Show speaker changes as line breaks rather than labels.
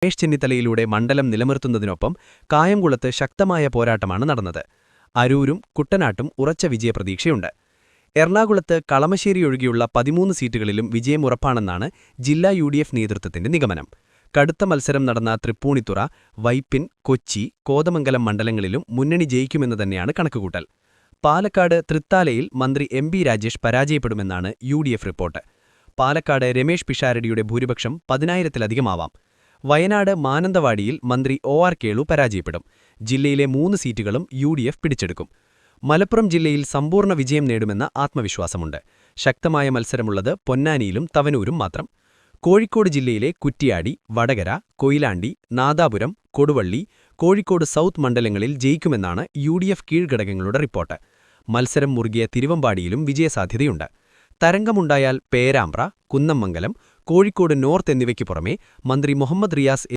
രമേശ് ചെന്നിത്തലയിലൂടെ മണ്ഡലം നിലനിർത്തുന്നതിനൊപ്പം കായംകുളത്ത് ശക്തമായ പോരാട്ടമാണ് നടന്നത്. അരൂരും കുട്ടനാട്ടും ഉറച്ച വിജയപ്രതീക്ഷയുണ്ട്. എറണാകുളത്ത് കളമശ്ശേരിയൊഴികെയുള്ള 13 സീറ്റുകളിലും വിജയമുറപ്പാണെന്നാണ് ജില്ലാ യുഡിഎഫ് നേതൃത്വത്തിന്റെ നിഗമനം. കടുത്ത മത്സരം നടന്ന തൃപ്പൂണിത്തുറ, വൈപ്പിൻ, കൊച്ചി, കോതമംഗലം മണ്ഡലങ്ങളിലും മുന്നണി ജയിക്കുമെന്ന് തന്നെയാണ് കണക്കുകൂട്ടൽ. പാലക്കാട് തൃത്താലയിൽ മന്ത്രി എം.ബി. രാജേഷ് പരാജയപ്പെടുമെന്നാണ് യുഡിഎഫ് റിപ്പോർട്ട്. പാലക്കാട് രമേശ് പിഷാരടിയുടെ ഭൂരിപക്ഷം 10,000-ലധികമാവാം. വയനാട് മാനന്തവാടിയിൽ മന്ത്രി ഒ.ആർ. കേളു പരാജയപ്പെടും. ജില്ലയിലെ 3 സീറ്റുകളും യുഡിഎഫ് പിടിച്ചെടുക്കും. മലപ്പുറം ജില്ലയിൽ സമ്പൂർണ്ണ വിജയം നേടുമെന്ന ആത്മവിശ്വാസമുണ്ട്. ശക്തമായ മത്സരമുള്ളത് പൊന്നാനിയിലും തവനൂരും മാത്രം. കോഴിക്കോട് ജില്ലയിലെ കുറ്റ്യാടി, വടകര, കൊയിലാണ്ടി, നാദാപുരം, കൊടുവള്ളി, കോഴിക്കോട് സൗത്ത് മണ്ഡലങ്ങളിൽ ജയിക്കുമെന്നാണ് യുഡിഎഫ് കീഴ്ഘടകങ്ങളുടെ റിപ്പോർട്ട്. മത്സരം മുറുകിയ തിരുവമ്പാടിയിലും വിജയസാധ്യതയുണ്ട്. തരംഗമുണ്ടായാൽ പേരാമ്പ്ര, കുന്നമംഗലം, കോഴിക്കോട് നോർത്ത് എന്നിവയ്ക്കു പുറമെ മന്ത്രി മുഹമ്മദ് റിയാസ്